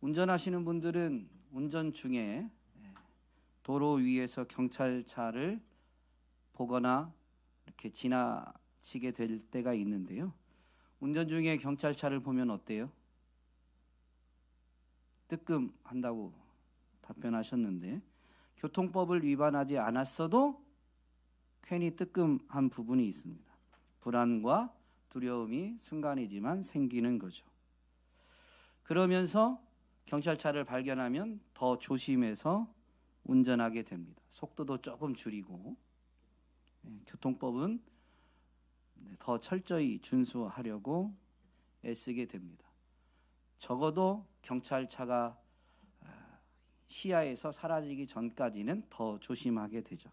운전하시는 분들은 운전 중에 도로 위에서 경찰차를 보거나 이렇게 지나치게 될 때가 있는데요. 운전 중에 경찰차를 보면 어때요? 뜨끔한다고 답변하셨는데, 교통법을 위반하지 않았어도 괜히 뜨끔한 부분이 있습니다. 불안과 두려움이 순간이지만 생기는 거죠. 그러면서 경찰차를 발견하면 더 조심해서 운전하게 됩니다. 속도도 조금 줄이고, 교통법은 더 철저히 준수하려고 애쓰게 됩니다. 적어도 경찰차가 시야에서 사라지기 전까지는 더 조심하게 되죠.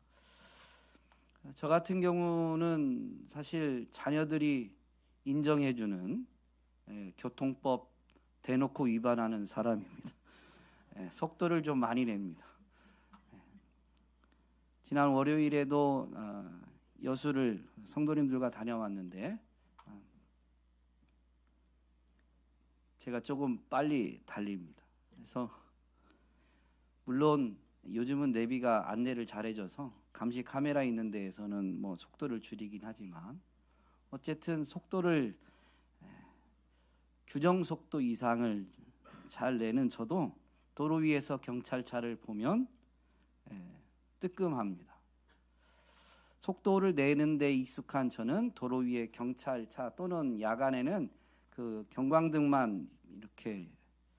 저 같은 경우는 사실 자녀들이 인정해주는 교통법 대놓고 위반하는 사람입니다. 속도를 좀 많이 냅니다. 지난 월요일에도 여수를 성도님들과 다녀왔는데 제가 조금 빨리 달립니다. 그래서 물론 요즘은 내비가 안내를 잘해줘서 감시 카메라 있는 데에서는 뭐 속도를 줄이긴 하지만 어쨌든 속도를 규정 속도 이상을 잘 내는 저도 도로 위에서 경찰차를 보면 뜨끔합니다. 속도를 내는 데 익숙한 저는 도로 위에 경찰차 또는 야간에는 그 경광등만 이렇게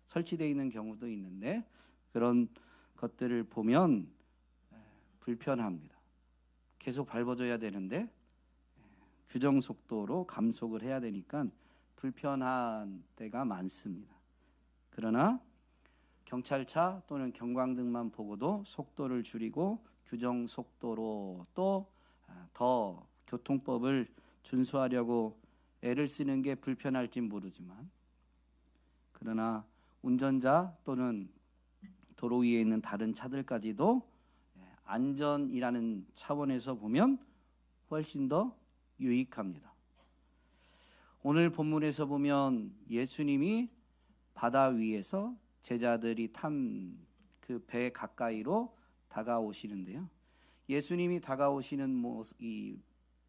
설치되어 있는 경우도 있는데 그런 것들을 보면 불편합니다. 계속 밟아줘야 되는데 규정 속도로 감속을 해야 되니까 불편한 때가 많습니다. 그러나 경찰차 또는 경광등만 보고도 속도를 줄이고 규정 속도로 또 더 교통법을 준수하려고 애를 쓰는 게 불편할진 모르지만, 그러나 운전자 또는 도로 위에 있는 다른 차들까지도 안전이라는 차원에서 보면 훨씬 더 유익합니다. 오늘 본문에서 보면 예수님이 바다 위에서 제자들이 탄 그 배 가까이로 다가오시는데요. 예수님이 다가오시는 이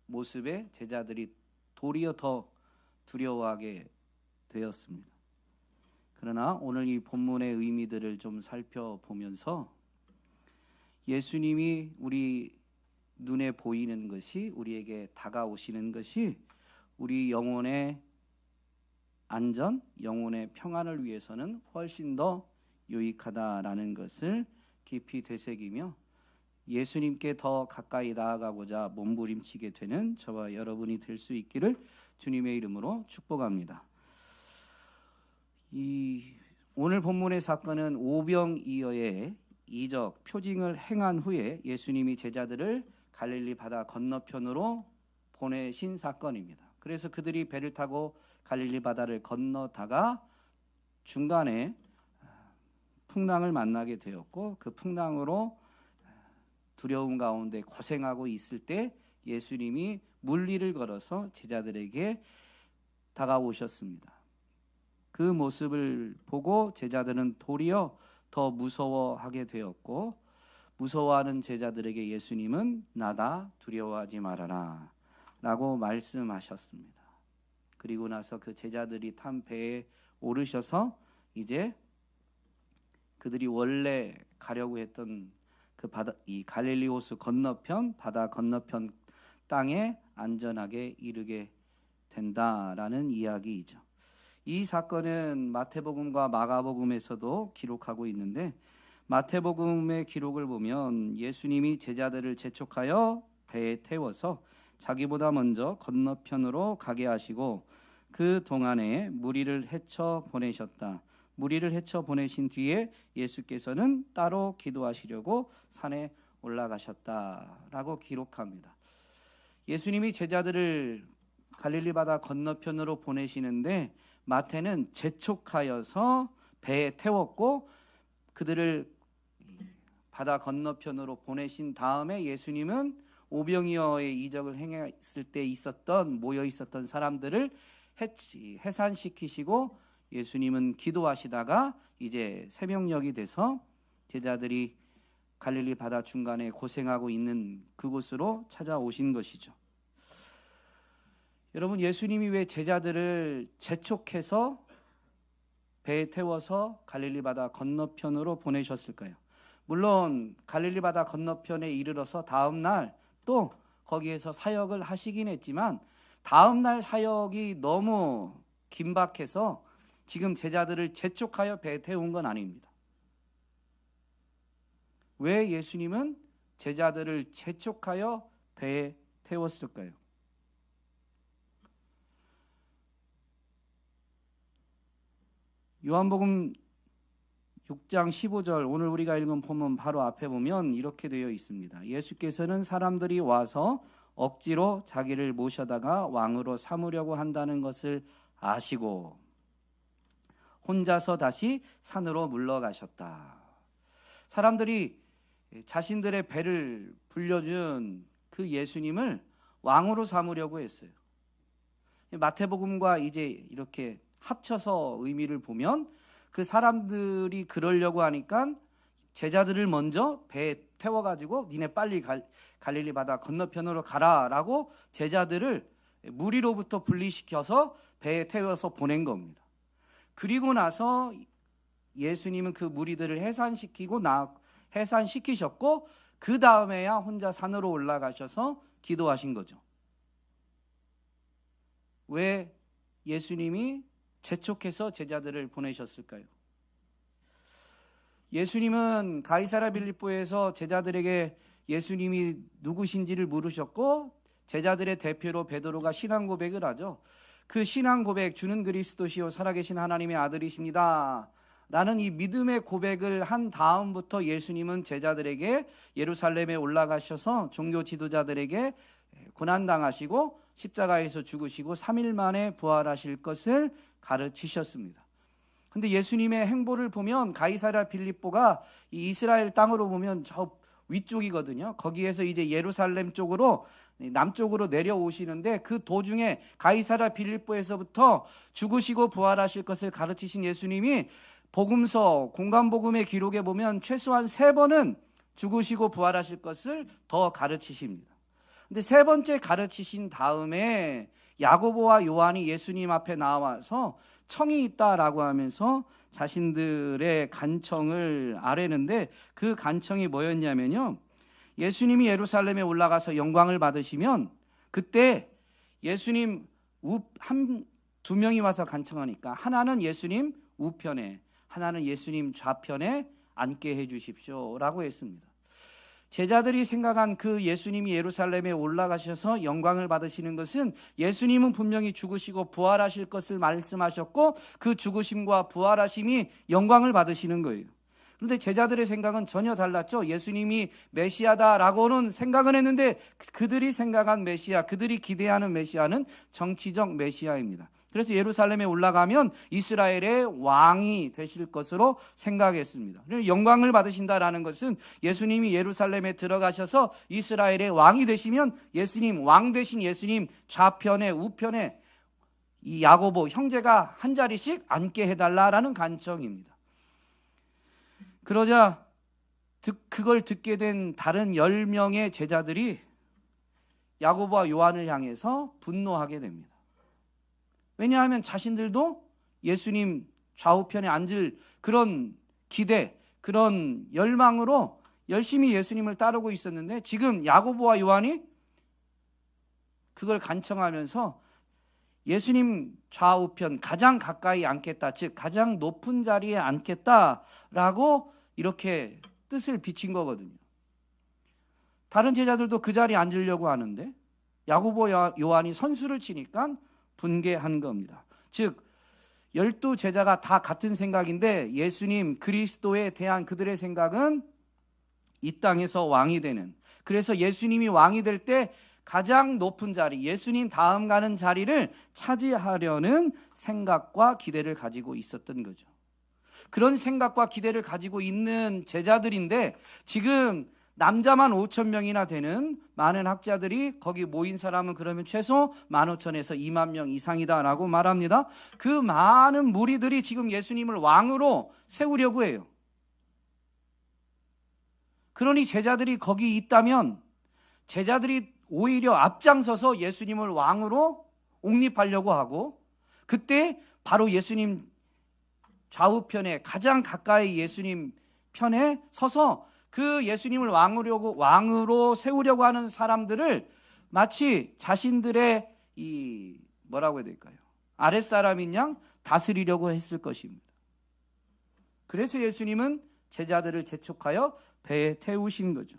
모습에 제자들이 도리어 더 두려워하게 되었습니다. 그러나 오늘 이 본문의 의미들을 좀 살펴보면서 예수님이 우리 눈에 보이는 것이, 우리에게 다가오시는 것이 우리 영혼의 안전, 영혼의 평안을 위해서는 훨씬 더 유익하다라는 것을 깊이 되새기며 예수님께 더 가까이 나아가고자 몸부림치게 되는 저와 여러분이 될 수 있기를 주님의 이름으로 축복합니다. 오늘 본문의 사건은 오병이어의 이적, 표징을 행한 후에 예수님이 제자들을 갈릴리 바다 건너편으로 보내신 사건입니다. 그래서 그들이 배를 타고 갈릴리 바다를 건너다가 중간에 풍랑을 만나게 되었고, 그 풍랑으로 두려움 가운데 고생하고 있을 때 예수님이 물리를 걸어서 제자들에게 다가오셨습니다. 그 모습을 보고 제자들은 도리어 더 무서워하게 되었고, 무서워하는 제자들에게 예수님은 나다, 두려워하지 말아라 라고 말씀하셨습니다. 그리고 나서 그 제자들이 탄 배에 오르셔서 이제 그들이 원래 가려고 했던 그 바다, 이 갈릴리 호수 건너편, 바다 건너편 땅에 안전하게 이르게 된다라는 이야기이죠. 이 사건은 마태복음과 마가복음에서도 기록하고 있는데, 마태복음의 기록을 보면 예수님이 제자들을 재촉하여 배에 태워서 자기보다 먼저 건너편으로 가게 하시고 그 동안에 무리를 헤쳐 보내셨다. 무리를 헤쳐 보내신 뒤에 예수께서는 따로 기도하시려고 산에 올라가셨다라고 기록합니다. 예수님이 제자들을 갈릴리 바다 건너편으로 보내시는데 마태는 재촉하여서 배에 태웠고 그들을 바다 건너편으로 보내신 다음에 예수님은 오병이어의 이적을 행했을 때 모여 있었던 사람들을 해산시키시고 예수님은 기도하시다가 이제 새벽녘이 돼서 제자들이 갈릴리 바다 중간에 고생하고 있는 그곳으로 찾아오신 것이죠. 여러분, 예수님이 왜 제자들을 재촉해서 배에 태워서 갈릴리 바다 건너편으로 보내셨을까요? 물론 갈릴리 바다 건너편에 이르러서 다음 날 또 거기에서 사역을 하시긴 했지만 다음 날 사역이 너무 긴박해서 지금 제자들을 재촉하여 배에 태운 건 아닙니다. 왜 예수님은 제자들을 재촉하여 배에 태웠을까요? 요한복음 6장 15절, 오늘 우리가 읽은 본문 바로 앞에 보면 이렇게 되어 있습니다. 예수께서는 사람들이 와서 억지로 자기를 모셔다가 왕으로 삼으려고 한다는 것을 아시고 혼자서 다시 산으로 물러가셨다. 사람들이 자신들의 배를 불려준 그 예수님을 왕으로 삼으려고 했어요. 마태복음과 이제 이렇게 합쳐서 의미를 보면 그 사람들이 그러려고 하니까 제자들을 먼저 배에 태워가지고 니네 빨리 갈릴리 바다 건너편으로 가라라고 제자들을 무리로부터 분리시켜서 배에 태워서 보낸 겁니다. 그리고 나서 예수님은 그 무리들을 해산시키셨고 그 다음에야 혼자 산으로 올라가셔서 기도하신 거죠. 왜 예수님이 재촉해서 제자들을 보내셨을까요? 예수님은 가이사랴 빌립보에서 제자들에게 예수님이 누구신지를 물으셨고 제자들의 대표로 베드로가 신앙 고백을 하죠. 그 신앙 고백, 주는 그리스도시요 살아계신 하나님의 아들이십니다 라는 이 믿음의 고백을 한 다음부터 예수님은 제자들에게 예루살렘에 올라가셔서 종교 지도자들에게 고난당하시고 십자가에서 죽으시고 3일 만에 부활하실 것을 가르치셨습니다. 근데 예수님의 행보를 보면 가이사랴 빌립보가 이 이스라엘 땅으로 보면 저 위쪽이거든요. 거기에서 이제 예루살렘 쪽으로 남쪽으로 내려오시는데 그 도중에 가이사랴 빌립보에서부터 죽으시고 부활하실 것을 가르치신 예수님이 복음서 공간복음의 기록에 보면 최소한 3번은 죽으시고 부활하실 것을 더 가르치십니다. 근데 3번째 가르치신 다음에 야고보와 요한이 예수님 앞에 나와서 청이 있다라고 하면서 자신들의 간청을 아뢰는데 그 간청이 뭐였냐면요, 예수님이 예루살렘에 올라가서 영광을 받으시면 그때 예수님 두 명이 와서 간청하니까 하나는 예수님 우편에 하나는 예수님 좌편에 앉게 해 주십시오 라고 했습니다. 제자들이 생각한 그 예수님이 예루살렘에 올라가셔서 영광을 받으시는 것은 예수님은 분명히 죽으시고 부활하실 것을 말씀하셨고 그 죽으심과 부활하심이 영광을 받으시는 거예요. 그런데 제자들의 생각은 전혀 달랐죠. 예수님이 메시아다라고는 생각은 했는데 그들이 생각한 메시아, 그들이 기대하는 메시아는 정치적 메시아입니다. 그래서 예루살렘에 올라가면 이스라엘의 왕이 되실 것으로 생각했습니다. 영광을 받으신다라는 것은 예수님이 예루살렘에 들어가셔서 이스라엘의 왕이 되시면 예수님, 왕 되신 예수님 좌편에 우편에 이 야고보 형제가 한 자리씩 앉게 해달라라는 간청입니다. 그러자 그걸 듣게 된 다른 10명의 제자들이 야고보와 요한을 향해서 분노하게 됩니다. 왜냐하면 자신들도 예수님 좌우편에 앉을 그런 기대, 그런 열망으로 열심히 예수님을 따르고 있었는데 지금 야고보와 요한이 그걸 간청하면서 예수님 좌우편 가장 가까이 앉겠다, 즉 가장 높은 자리에 앉겠다라고 이렇게 뜻을 비친 거거든요. 다른 제자들도 그 자리에 앉으려고 하는데 야고보와 요한이 선수를 치니까 분개한 겁니다. 즉 12제자가 다 같은 생각인데 예수님 그리스도에 대한 그들의 생각은 이 땅에서 왕이 되는, 그래서 예수님이 왕이 될 때 가장 높은 자리, 예수님 다음 가는 자리를 차지하려는 생각과 기대를 가지고 있었던 거죠. 그런 생각과 기대를 가지고 있는 제자들인데 지금 남자만 5,000명이나 되는 많은 학자들이 거기 모인 사람은 그러면 최소 15,000에서 2만 명 이상이다라고 말합니다. 그 많은 무리들이 지금 예수님을 왕으로 세우려고 해요. 그러니 제자들이 거기 있다면 제자들이 오히려 앞장서서 예수님을 왕으로 옹립하려고 하고, 그때 바로 예수님 좌우편에 가장 가까이 예수님 편에 서서 그 예수님을 왕으로 세우려고 하는 사람들을 마치 자신들의 뭐라고 해야 될까요? 아랫사람인 양 다스리려고 했을 것입니다. 그래서 예수님은 제자들을 재촉하여 배에 태우신 거죠.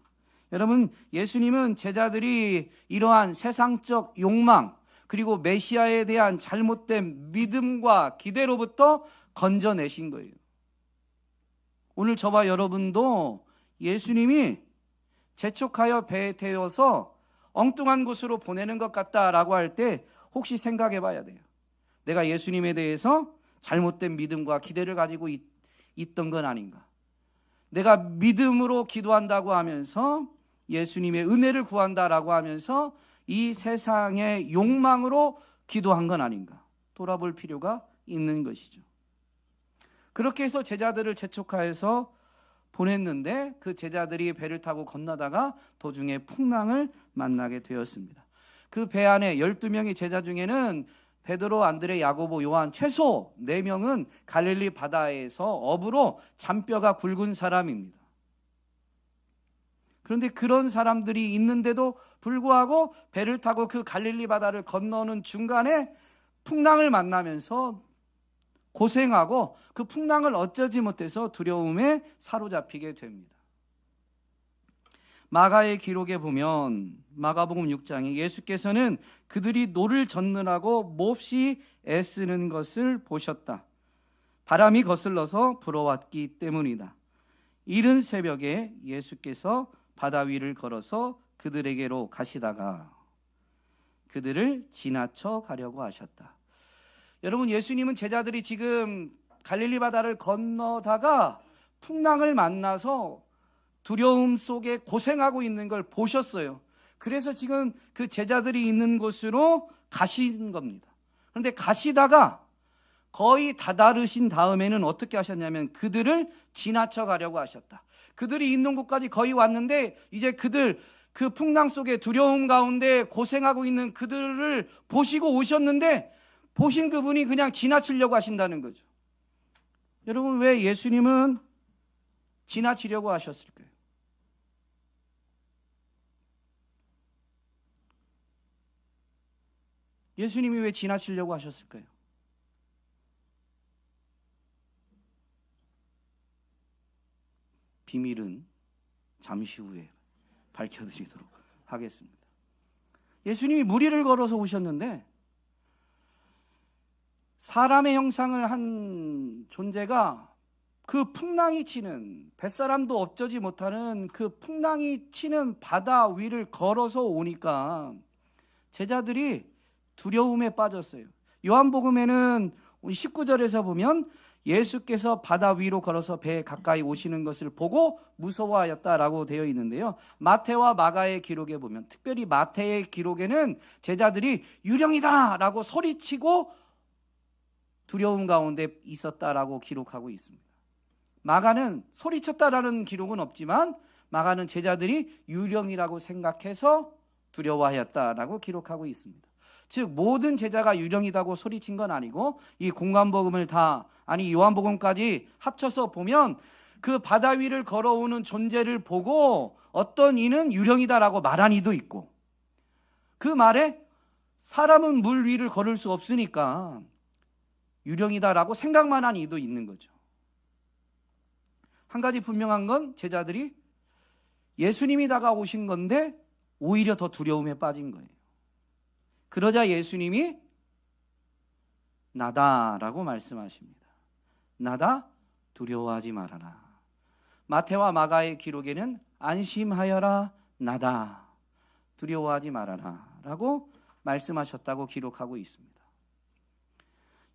여러분, 예수님은 제자들이 이러한 세상적 욕망 그리고 메시아에 대한 잘못된 믿음과 기대로부터 건져내신 거예요. 오늘 저와 여러분도 예수님이 재촉하여 배에 태워서 엉뚱한 곳으로 보내는 것 같다라고 할 때 혹시 생각해 봐야 돼요. 내가 예수님에 대해서 잘못된 믿음과 기대를 가지고 있던 건 아닌가? 내가 믿음으로 기도한다고 하면서 예수님의 은혜를 구한다라고 하면서 이 세상의 욕망으로 기도한 건 아닌가? 돌아볼 필요가 있는 것이죠. 그렇게 해서 제자들을 재촉하여서 보냈는데 그 제자들이 배를 타고 건너다가 도중에 풍랑을 만나게 되었습니다. 그 배 안에 12명의 제자 중에는 베드로, 안드레, 야고보, 요한 최소 4명은 갈릴리 바다에서 어부로 잔뼈가 굵은 사람입니다. 그런데 그런 사람들이 있는데도 불구하고 배를 타고 그 갈릴리 바다를 건너는 중간에 풍랑을 만나면서 고생하고 그 풍랑을 어쩌지 못해서 두려움에 사로잡히게 됩니다. 마가의 기록에 보면 마가복음 6장에 예수께서는 그들이 노를 젓느라고 몹시 애쓰는 것을 보셨다. 바람이 거슬러서 불어왔기 때문이다. 이른 새벽에 예수께서 바다 위를 걸어서 그들에게로 가시다가 그들을 지나쳐 가려고 하셨다. 여러분, 예수님은 제자들이 지금 갈릴리 바다를 건너다가 풍랑을 만나서 두려움 속에 고생하고 있는 걸 보셨어요. 그래서 지금 그 제자들이 있는 곳으로 가신 겁니다. 그런데 가시다가 거의 다다르신 다음에는 어떻게 하셨냐면 그들을 지나쳐 가려고 하셨다. 그들이 있는 곳까지 거의 왔는데 이제 그들 그 풍랑 속에 두려움 가운데 고생하고 있는 그들을 보시고 오셨는데 보신 그분이 그냥 지나치려고 하신다는 거죠. 여러분, 왜 예수님은 지나치려고 하셨을까요? 예수님이 왜 지나치려고 하셨을까요? 비밀은 잠시 후에 밝혀드리도록 하겠습니다. 예수님이 무리를 걸어서 오셨는데 사람의 형상을 한 존재가 그 풍랑이 치는, 뱃사람도 어쩌지 못하는 그 풍랑이 치는 바다 위를 걸어서 오니까 제자들이 두려움에 빠졌어요. 요한복음에는 19절에서 보면 예수께서 바다 위로 걸어서 배에 가까이 오시는 것을 보고 무서워하였다라고 되어 있는데요. 마태와 마가의 기록에 보면, 특별히 마태의 기록에는 제자들이 유령이다 라고 소리치고 두려움 가운데 있었다라고 기록하고 있습니다. 마가는 소리쳤다라는 기록은 없지만 마가는 제자들이 유령이라고 생각해서 두려워하였다라고 기록하고 있습니다. 즉 모든 제자가 유령이라고 소리친 건 아니고 이 공관복음을 요한복음까지 합쳐서 보면 그 바다 위를 걸어오는 존재를 보고 어떤 이는 유령이다라고 말한 이도 있고, 그 말에 사람은 물 위를 걸을 수 없으니까 유령이다라고 생각만 한 이도 있는 거죠. 한 가지 분명한 건 제자들이 예수님이 다가오신 건데 오히려 더 두려움에 빠진 거예요. 그러자 예수님이 나다라고 말씀하십니다. 나다, 두려워하지 말아라. 마태와 마가의 기록에는 안심하여라, 나다, 두려워하지 말아라 라고 말씀하셨다고 기록하고 있습니다.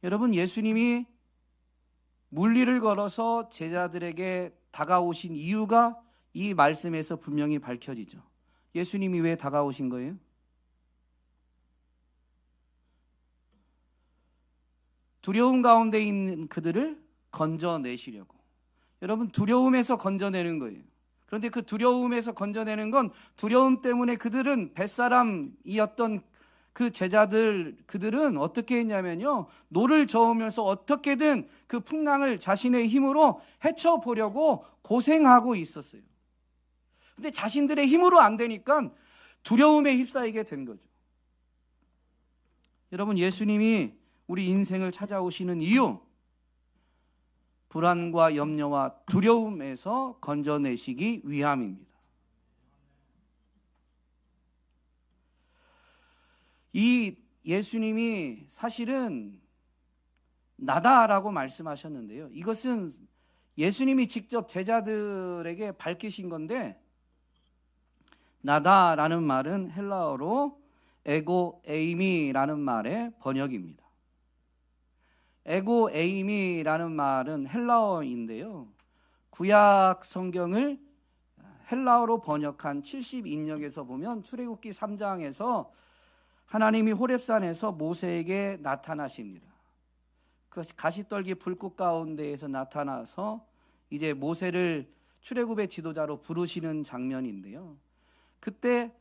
여러분, 예수님이 물리를 걸어서 제자들에게 다가오신 이유가 이 말씀에서 분명히 밝혀지죠. 예수님이 왜 다가오신 거예요? 두려움 가운데 있는 그들을 건져내시려고. 여러분, 두려움에서 건져내는 거예요. 그런데 그 두려움에서 건져내는 건 두려움 때문에 그들은 뱃사람이었던 그 제자들, 그들은 어떻게 했냐면요, 노를 저으면서 어떻게든 그 풍랑을 자신의 힘으로 헤쳐보려고 고생하고 있었어요. 근데 자신들의 힘으로 안 되니까 두려움에 휩싸이게 된 거죠. 여러분, 예수님이 우리 인생을 찾아오시는 이유, 불안과 염려와 두려움에서 건져내시기 위함입니다. 이 예수님이 사실은 나다라고 말씀하셨는데요, 이것은 예수님이 직접 제자들에게 밝히신 건데, 나다라는 말은 헬라어로 에고 에이미라는 말의 번역입니다. 에고 에이미라는 말은 헬라어인데요, 구약 성경을 헬라어로 번역한 70인역에서 보면 출애굽기 3장에서 하나님이 호렙산에서 모세에게 나타나십니다. 그 가시떨기 불꽃 가운데에서 나타나서 이제 모세를 출애굽의 지도자로 부르시는 장면인데요, 그때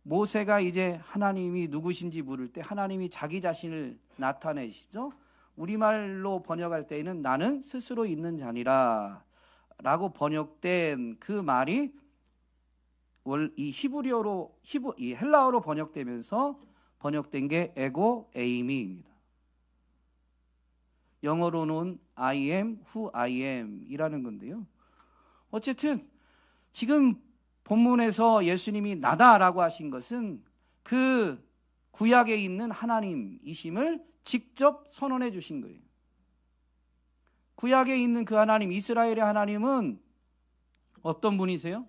모세가 이제 하나님이 누구신지 물을 때 하나님이 자기 자신을 나타내시죠. 우리말로 번역할 때에는 나는 스스로 있는 자니라 라고 번역된 그 말이 이 이 헬라어로 번역되면서 번역된 게 에고 에이미입니다. 영어로는 I am who I am 이라는 건데요, 어쨌든 지금 본문에서 예수님이 나다라고 하신 것은 그 구약에 있는 하나님이심을 직접 선언해 주신 거예요. 구약에 있는 그 하나님, 이스라엘의 하나님은 어떤 분이세요?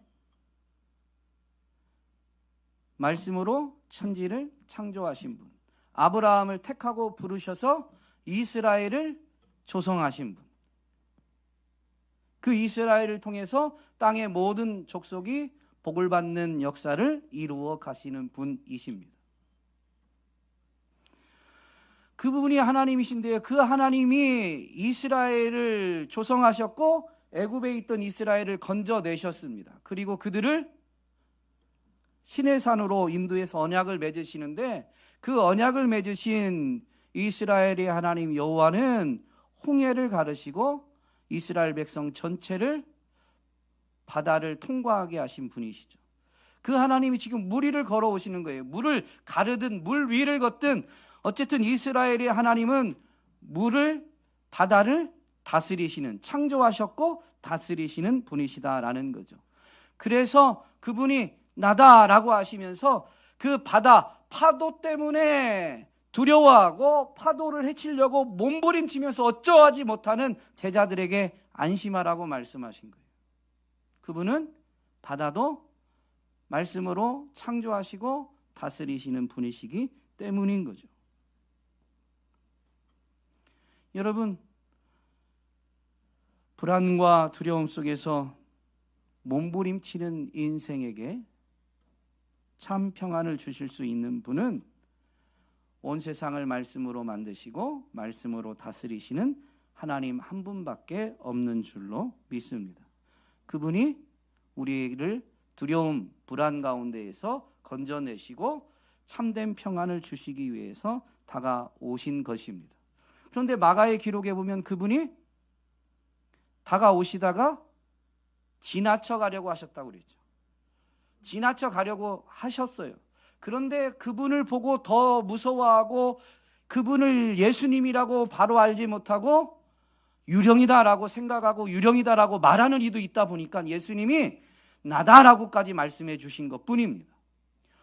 말씀으로 천지를 창조하신 분, 아브라함을 택하고 부르셔서 이스라엘을 조성하신 분, 그 이스라엘을 통해서 땅의 모든 족속이 복을 받는 역사를 이루어 가시는 분이십니다. 그분이 하나님이신데요, 그 하나님이 이스라엘을 조성하셨고 애굽에 있던 이스라엘을 건져내셨습니다. 그리고 그들을 시내산으로 인도해서 언약을 맺으시는데, 그 언약을 맺으신 이스라엘의 하나님 여호와는 홍해를 가르시고 이스라엘 백성 전체를 바다를 통과하게 하신 분이시죠. 그 하나님이 지금 물 위를 걸어오시는 거예요. 물을 가르든 물 위를 걷든 어쨌든 이스라엘의 하나님은 바다를 다스리시는, 창조하셨고 다스리시는 분이시다라는 거죠. 그래서 그분이 나다라고 하시면서 그 바다, 파도 때문에 두려워하고 파도를 헤치려고 몸부림치면서 어쩌하지 못하는 제자들에게 안심하라고 말씀하신 거예요. 그분은 바다도 말씀으로 창조하시고 다스리시는 분이시기 때문인 거죠. 여러분, 불안과 두려움 속에서 몸부림치는 인생에게 참 평안을 주실 수 있는 분은 온 세상을 말씀으로 만드시고 말씀으로 다스리시는 하나님 한 분밖에 없는 줄로 믿습니다. 그분이 우리를 두려움, 불안 가운데에서 건져내시고 참된 평안을 주시기 위해서 다가오신 것입니다. 그런데 마가의 기록에 보면 그분이 다가오시다가 지나쳐 가려고 하셨다고 그랬죠. 지나쳐 가려고 하셨어요. 그런데 그분을 보고 더 무서워하고 그분을 예수님이라고 바로 알지 못하고 유령이다라고 생각하고 유령이다라고 말하는 이도 있다 보니까 예수님이 나다라고까지 말씀해 주신 것뿐입니다.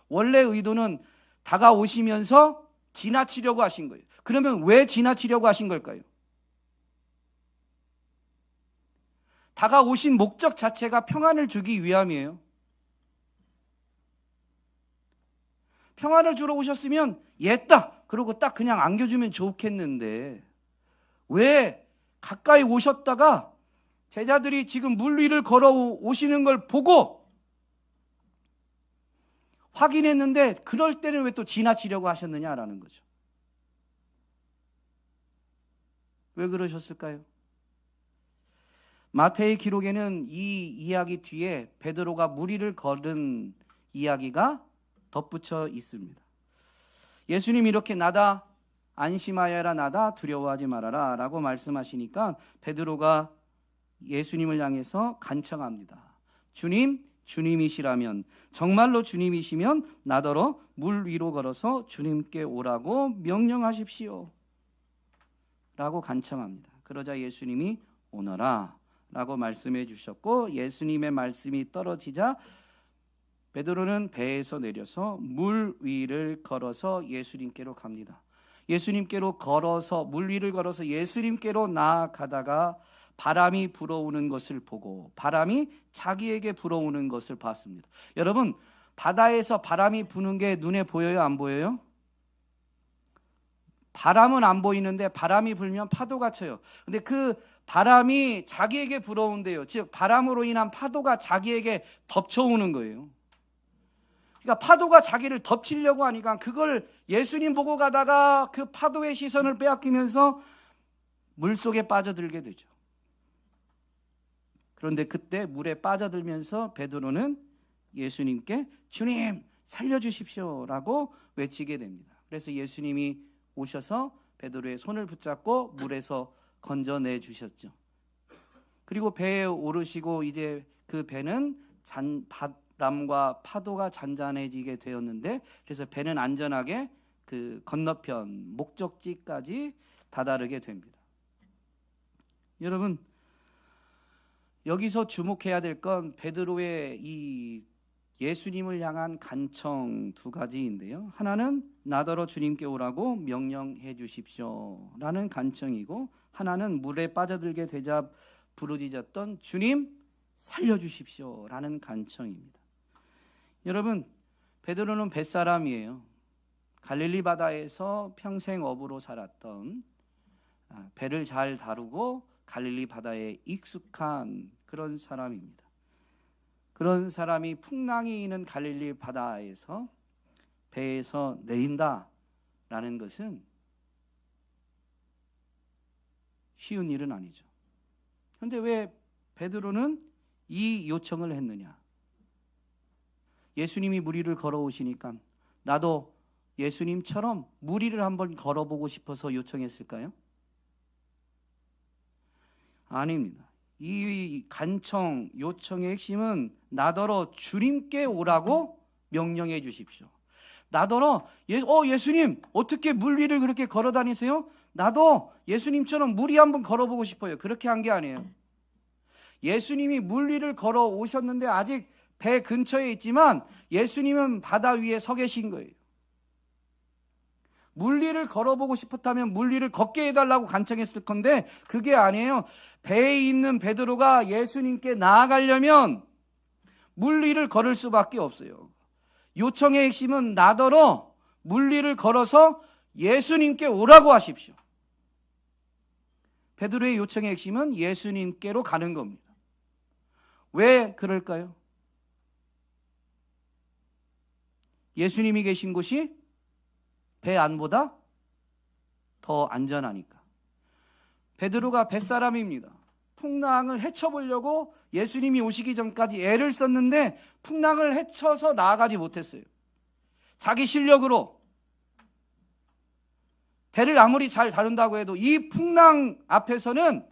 원래 의도는 다가오시면서 지나치려고 하신 거예요. 그러면 왜 지나치려고 하신 걸까요? 다가오신 목적 자체가 평안을 주기 위함이에요. 평안을 주러 오셨으면 옛다 그러고 딱 그냥 안겨주면 좋겠는데 왜 가까이 오셨다가 제자들이 지금 물 위를 걸어오시는 걸 보고 확인했는데 그럴 때는 왜 또 지나치려고 하셨느냐라는 거죠. 왜 그러셨을까요? 마태의 기록에는 이 이야기 뒤에 베드로가 물 위를 걸은 이야기가 덧붙여 있습니다. 예수님이 이렇게 나다 안심하여라, 나다 두려워하지 말아라 라고 말씀하시니까 베드로가 예수님을 향해서 간청합니다. 주님, 주님이시라면, 정말로 주님이시면 나더러 물 위로 걸어서 주님께 오라고 명령하십시오 라고 간청합니다. 그러자 예수님이 오너라 라고 말씀해 주셨고, 예수님의 말씀이 떨어지자 베드로는 배에서 내려서 물 위를 걸어서 예수님께로 갑니다. 예수님께로 걸어서, 물 위를 걸어서 예수님께로 나아가다가 바람이 불어오는 것을 보고 바람이 자기에게 불어오는 것을 봤습니다. 여러분, 바다에서 바람이 부는 게 눈에 보여요, 안 보여요? 바람은 안 보이는데 바람이 불면 파도가 쳐요. 근데 그 바람이 자기에게 불어온대요. 즉 바람으로 인한 파도가 자기에게 덮쳐오는 거예요. 그러니까 파도가 자기를 덮치려고 하니까 그걸 예수님 보고 가다가 그 파도의 시선을 빼앗기면서 물속에 빠져들게 되죠. 그런데 그때 물에 빠져들면서 베드로는 예수님께 주님 살려주십시오 라고 외치게 됩니다. 그래서 예수님이 오셔서 베드로의 손을 붙잡고 물에서 건져내 주셨죠. 그리고 배에 오르시고 이제 그 배는 바람과 파도가 잔잔해지게 되었는데, 그래서 배는 안전하게 그 건너편 목적지까지 다다르게 됩니다. 여러분, 여기서 주목해야 될 건 베드로의 이 예수님을 향한 간청 두 가지인데요. 하나는 나더러 주님께 오라고 명령해 주십시오 라는 간청이고, 하나는 물에 빠져들게 되자 부르짖었던 주님 살려주십시오 라는 간청입니다. 여러분, 베드로는 뱃사람이에요. 갈릴리 바다에서 평생 어부로 살았던, 배를 잘 다루고 갈릴리 바다에 익숙한 그런 사람입니다. 그런 사람이 풍랑이 있는 갈릴리 바다에서 배에서 내린다라는 것은 쉬운 일은 아니죠. 그런데 왜 베드로는 이 요청을 했느냐? 예수님이 물 위를 걸어오시니까 나도 예수님처럼 물 위를 한번 걸어보고 싶어서 요청했을까요? 아닙니다. 이 간청, 요청의 핵심은 나더러 주님께 오라고 명령해 주십시오. 나더러 예수님 어떻게 물 위를 그렇게 걸어 다니세요? 나도 예수님처럼 물 위 한번 걸어보고 싶어요. 그렇게 한 게 아니에요. 예수님이 물 위를 걸어 오셨는데 아직 배 근처에 있지만 예수님은 바다 위에 서 계신 거예요. 물 위를 걸어보고 싶었다면 물 위를 걷게 해달라고 간청했을 건데 그게 아니에요. 배에 있는 베드로가 예수님께 나아가려면 물 위를 걸을 수밖에 없어요. 요청의 핵심은 나더러 물 위를 걸어서 예수님께 오라고 하십시오. 베드로의 요청의 핵심은 예수님께로 가는 겁니다. 왜 그럴까요? 예수님이 계신 곳이 배 안보다 더 안전하니까. 베드로가 뱃사람입니다. 풍랑을 헤쳐보려고 예수님이 오시기 전까지 애를 썼는데 풍랑을 헤쳐서 나아가지 못했어요. 자기 실력으로 배를 아무리 잘 다룬다고 해도 이 풍랑 앞에서는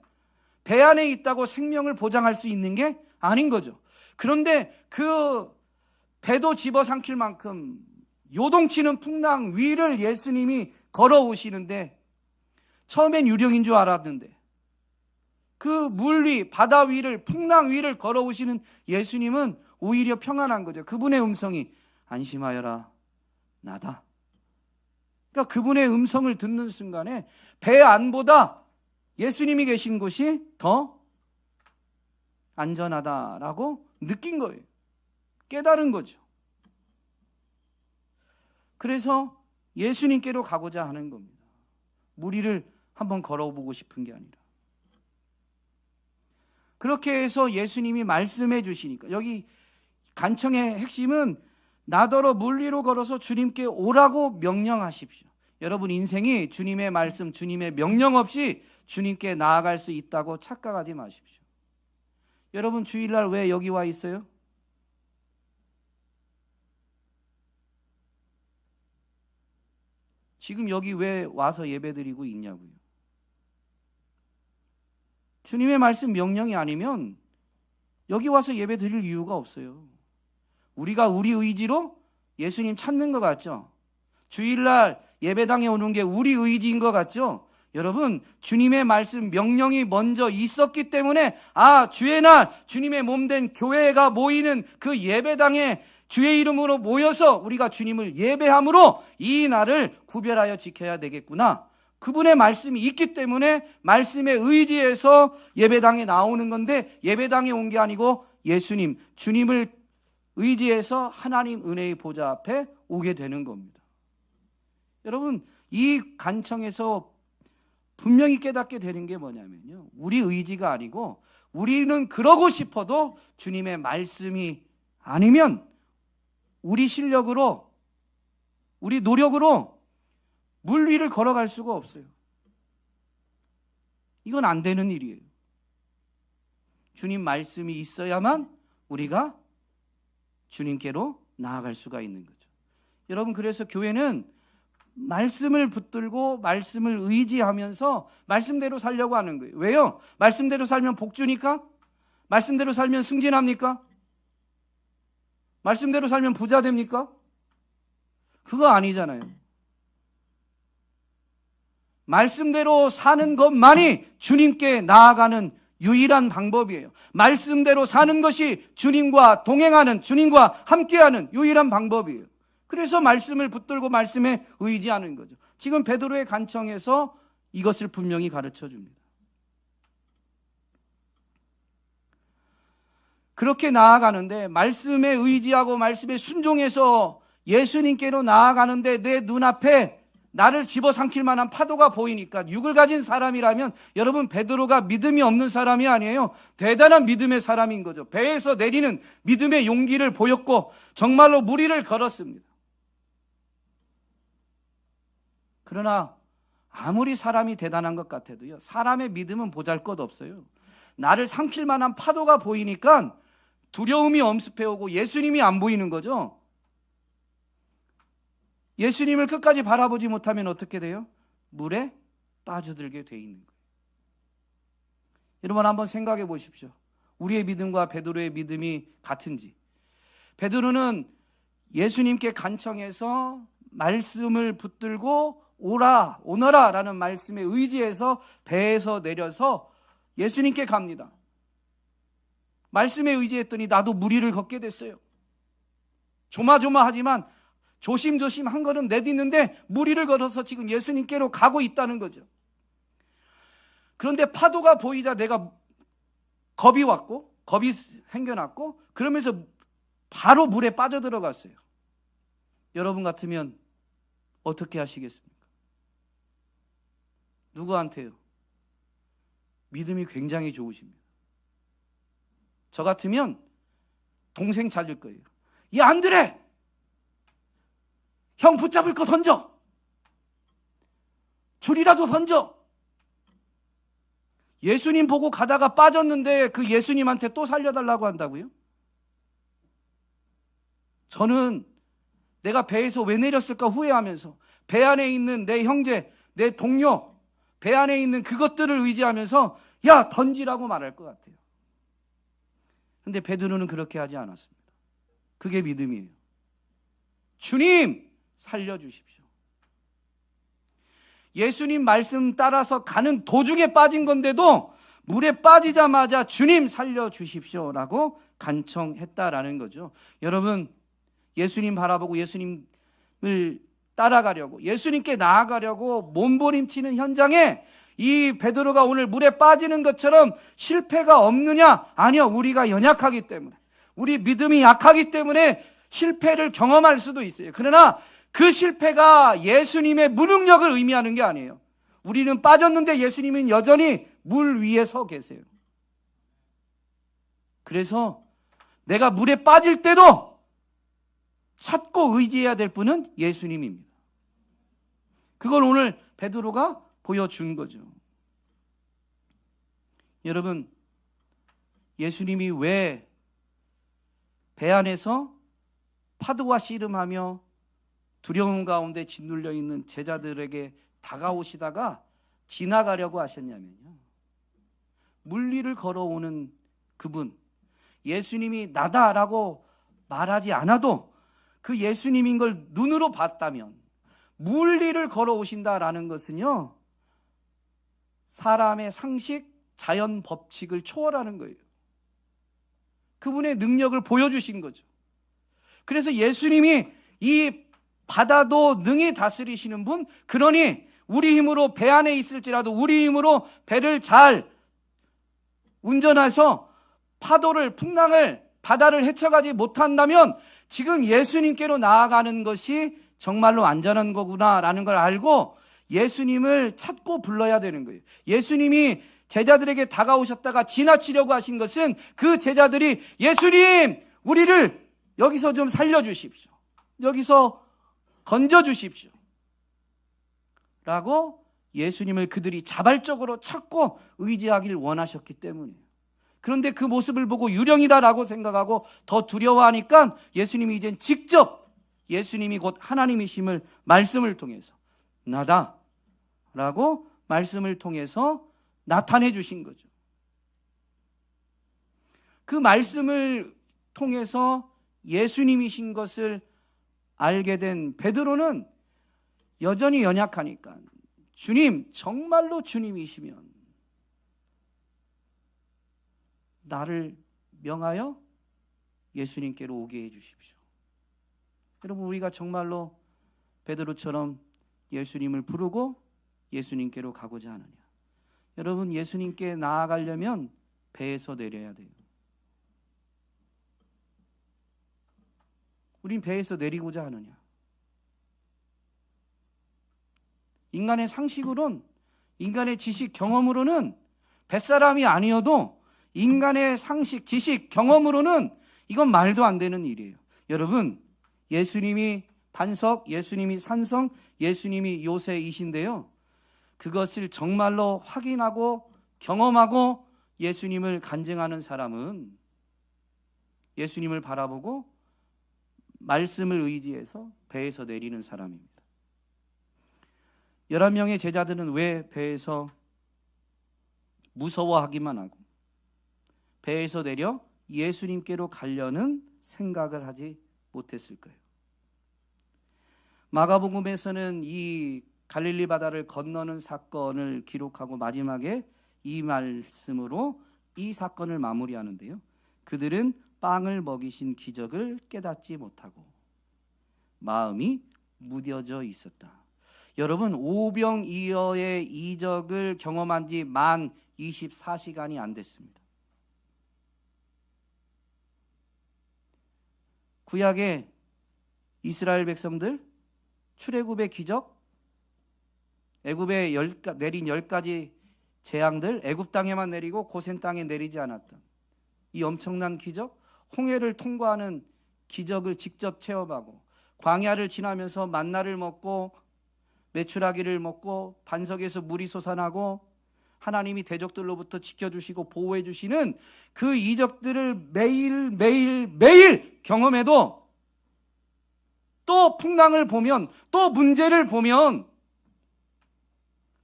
배 안에 있다고 생명을 보장할 수 있는 게 아닌 거죠. 그런데 그 배도 집어삼킬 만큼 요동치는 풍랑 위를 예수님이 걸어오시는데 처음엔 유령인 줄 알았는데 그 물 위, 바다 위를, 풍랑 위를 걸어오시는 예수님은 오히려 평안한 거죠. 그분의 음성이 안심하여라, 나다. 그러니까 그분의 음성을 듣는 순간에 배 안보다 예수님이 계신 곳이 더 안전하다라고 느낀 거예요. 깨달은 거죠. 그래서 예수님께로 가고자 하는 겁니다. 물 위를 한번 걸어보고 싶은 게 아니라. 그렇게 해서 예수님이 말씀해 주시니까, 여기 간청의 핵심은 나더러 물 위로 걸어서 주님께 오라고 명령하십시오. 여러분 인생이 주님의 말씀, 주님의 명령 없이 주님께 나아갈 수 있다고 착각하지 마십시오. 여러분 주일날 왜 여기 와 있어요? 지금 여기 왜 와서 예배드리고 있냐고요. 주님의 말씀 명령이 아니면 여기 와서 예배드릴 이유가 없어요. 우리가 우리 의지로 예수님 찾는 것 같죠? 주일날 예배당에 오는 게 우리 의지인 것 같죠? 여러분 주님의 말씀 명령이 먼저 있었기 때문에 주의 날 주님의 몸된 교회가 모이는 그 예배당에 주의 이름으로 모여서 우리가 주님을 예배함으로 이 날을 구별하여 지켜야 되겠구나. 그분의 말씀이 있기 때문에 말씀에 의지해서 예배당에 나오는 건데, 예배당에 온 게 아니고 예수님, 주님을 의지해서 하나님 은혜의 보좌 앞에 오게 되는 겁니다. 여러분 이 간청에서 분명히 깨닫게 되는 게 뭐냐면요, 우리 의지가 아니고 우리는 그러고 싶어도 주님의 말씀이 아니면 우리 실력으로, 우리 노력으로 물 위를 걸어갈 수가 없어요. 이건 안 되는 일이에요. 주님 말씀이 있어야만 우리가 주님께로 나아갈 수가 있는 거죠. 여러분 그래서 교회는 말씀을 붙들고 말씀을 의지하면서 말씀대로 살려고 하는 거예요. 왜요? 말씀대로 살면 복 주니까? 말씀대로 살면 승진합니까? 말씀대로 살면 부자 됩니까? 그거 아니잖아요. 말씀대로 사는 것만이 주님께 나아가는 유일한 방법이에요. 말씀대로 사는 것이 주님과 동행하는, 주님과 함께하는 유일한 방법이에요. 그래서 말씀을 붙들고 말씀에 의지하는 거죠. 지금 베드로의 간청에서 이것을 분명히 가르쳐 줍니다. 그렇게 나아가는데, 말씀에 의지하고 말씀에 순종해서 예수님께로 나아가는데 내 눈앞에 나를 집어삼킬 만한 파도가 보이니까, 육을 가진 사람이라면 여러분 베드로가 믿음이 없는 사람이 아니에요. 대단한 믿음의 사람인 거죠. 배에서 내리는 믿음의 용기를 보였고 정말로 무리를 걸었습니다. 그러나 아무리 사람이 대단한 것 같아도요, 사람의 믿음은 보잘것없어요. 나를 삼킬 만한 파도가 보이니까 두려움이 엄습해오고 예수님이 안 보이는 거죠. 예수님을 끝까지 바라보지 못하면 어떻게 돼요? 물에 빠져들게 돼 있는 거예요. 여러분 한번 생각해 보십시오. 우리의 믿음과 베드로의 믿음이 같은지. 베드로는 예수님께 간청해서 말씀을 붙들고 오너라 라는 말씀에 의지해서 배에서 내려서 예수님께 갑니다. 말씀에 의지했더니 나도 무리를 걷게 됐어요. 조마조마하지만 조심조심 한 걸음 내딛는데 무리를 걸어서 지금 예수님께로 가고 있다는 거죠. 그런데 파도가 보이자 내가 겁이 생겨났고 그러면서 바로 물에 빠져들어갔어요. 여러분 같으면 어떻게 하시겠습니까? 누구한테요? 믿음이 굉장히 좋으십니다. 저 같으면 동생 찾을 거예요. 야 안드레! 형 붙잡을 거 던져! 줄이라도 던져! 예수님 보고 가다가 빠졌는데 그 예수님한테 또 살려달라고 한다고요? 저는 내가 배에서 왜 내렸을까 후회하면서 배 안에 있는 내 형제, 내 동료, 배 안에 있는 그것들을 의지하면서 야 던지라고 말할 것 같아요. 근데 베드로는 그렇게 하지 않았습니다. 그게 믿음이에요. 주님 살려주십시오. 예수님 말씀 따라서 가는 도중에 빠진 건데도 물에 빠지자마자 주님 살려주십시오라고 간청했다라는 거죠. 여러분 예수님 바라보고 예수님을 따라가려고, 예수님께 나아가려고 몸부림치는 현장에 이 베드로가 오늘 물에 빠지는 것처럼 실패가 없느냐? 아니요. 우리가 연약하기 때문에, 우리 믿음이 약하기 때문에 실패를 경험할 수도 있어요. 그러나 그 실패가 예수님의 무능력을 의미하는 게 아니에요. 우리는 빠졌는데 예수님은 여전히 물 위에 서 계세요. 그래서 내가 물에 빠질 때도 찾고 의지해야 될 분은 예수님입니다. 그걸 오늘 베드로가 보여준 거죠. 여러분, 예수님이 왜 배 안에서 파도와 씨름하며 두려움 가운데 짓눌려 있는 제자들에게 다가오시다가 지나가려고 하셨냐면요, 물 위를 걸어오는 그분, 예수님이 나다라고 말하지 않아도 그 예수님인 걸 눈으로 봤다면, 물 위를 걸어오신다라는 것은요, 사람의 상식, 자연 법칙을 초월하는 거예요. 그분의 능력을 보여주신 거죠. 그래서 예수님이 이 바다도 능히 다스리시는 분, 그러니 우리 힘으로 배 안에 있을지라도 우리 힘으로 배를 잘 운전해서 파도를, 풍랑을, 바다를 헤쳐가지 못한다면 지금 예수님께로 나아가는 것이 정말로 안전한 거구나라는 걸 알고 예수님을 찾고 불러야 되는 거예요. 예수님이 제자들에게 다가오셨다가 지나치려고 하신 것은 그 제자들이 예수님, 우리를 여기서 좀 살려주십시오, 여기서 건져주십시오 라고 예수님을 그들이 자발적으로 찾고 의지하길 원하셨기 때문이에요. 그런데 그 모습을 보고 유령이다라고 생각하고 더 두려워하니까 예수님이 이젠 직접, 예수님이 곧 하나님이심을 말씀을 통해서 나다 라고 말씀을 통해서 나타내 주신 거죠. 그 말씀을 통해서 예수님이신 것을 알게 된 베드로는 여전히 연약하니까, 주님, 정말로 주님이시면 나를 명하여 예수님께로 오게 해 주십시오. 여러분, 우리가 정말로 베드로처럼 예수님을 부르고 예수님께로 가고자 하느냐? 여러분, 예수님께 나아가려면 배에서 내려야 돼요. 우린 배에서 내리고자 하느냐? 인간의 상식으론, 인간의 지식, 경험으로는 뱃사람이 아니어도 인간의 상식, 지식, 경험으로는 이건 말도 안 되는 일이에요. 여러분, 예수님이 반석, 예수님이 산성, 예수님이 요새이신데요, 그것을 정말로 확인하고 경험하고 예수님을 간증하는 사람은 예수님을 바라보고 말씀을 의지해서 배에서 내리는 사람입니다. 11명의 제자들은 왜 배에서 무서워하기만 하고 배에서 내려 예수님께로 가려는 생각을 하지 못했을까요? 마가복음에서는 이 갈릴리 바다를 건너는 사건을 기록하고 마지막에 이 말씀으로 이 사건을 마무리하는데요, 그들은 빵을 먹이신 기적을 깨닫지 못하고 마음이 무뎌져 있었다. 여러분, 오병이어의 이적을 경험한 지 만 24시간이 안 됐습니다. 구약의 이스라엘 백성들 출애굽의 기적, 애굽에 내린 10가지 재앙들, 애굽 땅에만 내리고 고센 땅에 내리지 않았던 이 엄청난 기적, 홍해를 통과하는 기적을 직접 체험하고 광야를 지나면서 만나를 먹고 메추라기를 먹고 반석에서 물이 솟아나고 하나님이 대적들로부터 지켜주시고 보호해 주시는 그 이적들을 매일 경험해도 또 풍랑을 보면, 또 문제를 보면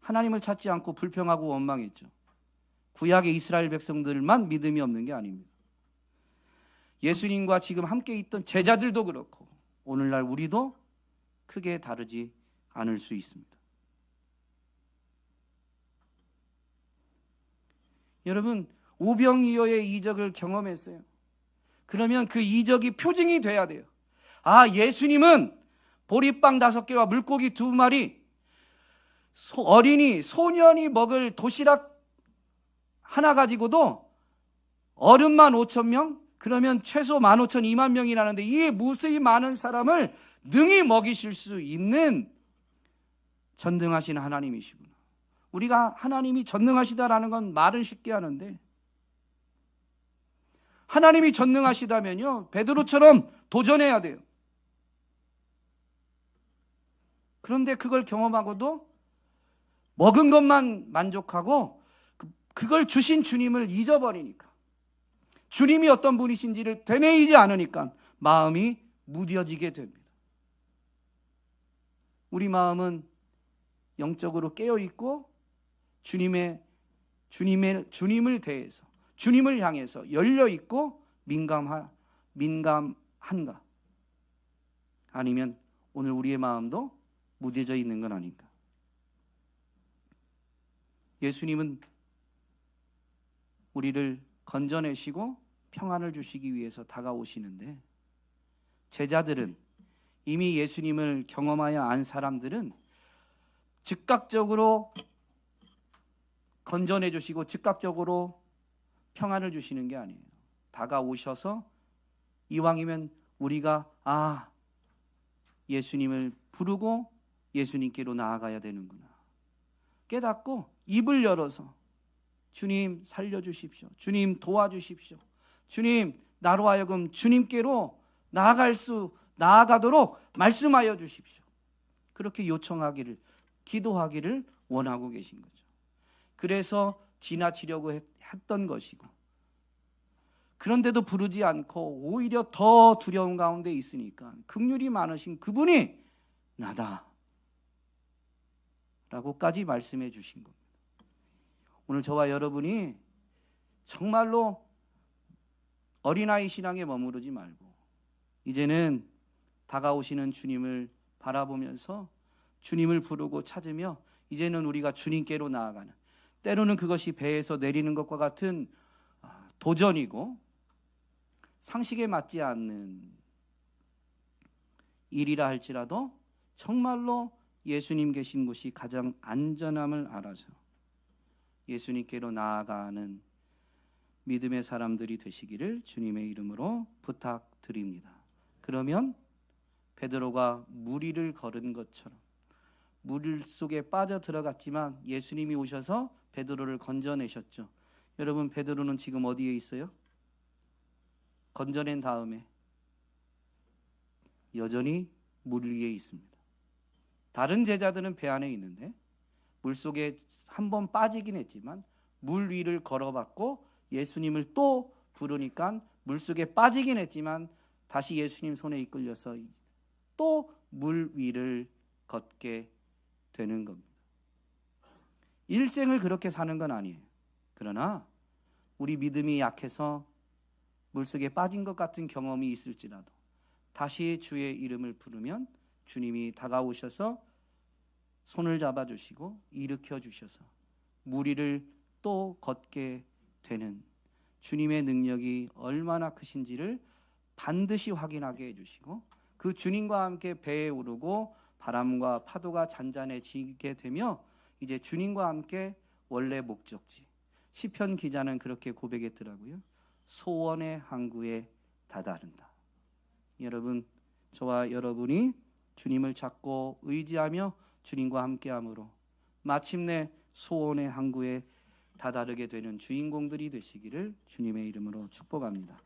하나님을 찾지 않고 불평하고 원망했죠. 구약의 이스라엘 백성들만 믿음이 없는 게 아닙니다. 예수님과 지금 함께 있던 제자들도 그렇고 오늘날 우리도 크게 다르지 않을 수 있습니다. 여러분, 오병이어의 이적을 경험했어요. 그러면 그 이적이 표징이 돼야 돼요. 아, 예수님은 보리빵 5개와 물고기 2마리, 어린이, 소년이 먹을 도시락 하나 가지고도 어른만 5,000명, 그러면 최소 15,000, 2만 명이라는데 이 무수히 많은 사람을 능히 먹이실 수 있는 전능하신 하나님이시구나. 우리가 하나님이 전능하시다라는 건 말은 쉽게 하는데 하나님이 전능하시다면요, 베드로처럼 도전해야 돼요. 그런데 그걸 경험하고도 먹은 것만 만족하고 그걸 주신 주님을 잊어버리니까, 주님이 어떤 분이신지를 되뇌이지 않으니까 마음이 무뎌지게 됩니다. 우리 마음은 영적으로 깨어있고 주님을 대해서, 주님을 향해서 열려있고 민감한가? 아니면 오늘 우리의 마음도 무뎌져 있는 건 아닌가? 예수님은 우리를 건져내시고 평안을 주시기 위해서 다가오시는데, 제자들은, 이미 예수님을 경험하여 안 사람들은 즉각적으로 건져내 주시고 즉각적으로 평안을 주시는 게 아니에요. 다가오셔서 이왕이면 우리가 예수님을 부르고 예수님께로 나아가야 되는구나 깨닫고 입을 열어서 주님 살려주십시오, 주님 도와주십시오, 주님 나로 하여금 주님께로 나아가도록 말씀하여 주십시오, 그렇게 요청하기를, 기도하기를 원하고 계신 거죠. 그래서 지나치려고 했던 것이고, 그런데도 부르지 않고 오히려 더 두려운 가운데 있으니까 긍휼이 많으신 그분이 나다 라고까지 말씀해 주신 겁니다. 오늘 저와 여러분이 정말로 어린아이 신앙에 머무르지 말고 이제는 다가오시는 주님을 바라보면서 주님을 부르고 찾으며, 이제는 우리가 주님께로 나아가는, 때로는 그것이 배에서 내리는 것과 같은 도전이고 상식에 맞지 않는 일이라 할지라도 정말로 예수님 계신 곳이 가장 안전함을 알아서 예수님께로 나아가는 믿음의 사람들이 되시기를 주님의 이름으로 부탁드립니다. 그러면 베드로가 물 위를 걸은 것처럼 물 속에 빠져 들어갔지만 예수님이 오셔서 베드로를 건져내셨죠. 여러분, 베드로는 지금 어디에 있어요? 건져낸 다음에 여전히 물 위에 있습니다. 다른 제자들은 배 안에 있는데 물속에 한번 빠지긴 했지만 물 위를 걸어봤고 예수님을 또 부르니까 물속에 빠지긴 했지만 다시 예수님 손에 이끌려서 또 물 위를 걷게 되는 겁니다. 일생을 그렇게 사는 건 아니에요. 그러나 우리 믿음이 약해서 물속에 빠진 것 같은 경험이 있을지라도 다시 주의 이름을 부르면 주님이 다가오셔서 손을 잡아주시고 일으켜 주셔서 물 위를 또 걷게 되는 주님의 능력이 얼마나 크신지를 반드시 확인하게 해주시고, 그 주님과 함께 배에 오르고 바람과 파도가 잔잔해지게 되며 이제 주님과 함께 원래 목적지, 시편 기자는 그렇게 고백했더라고요. 소원의 항구에 다다른다. 여러분, 저와 여러분이 주님을 찾고 의지하며 주님과 함께함으로 마침내 소원의 항구에 다다르게 되는 주인공들이 되시기를 주님의 이름으로 축복합니다.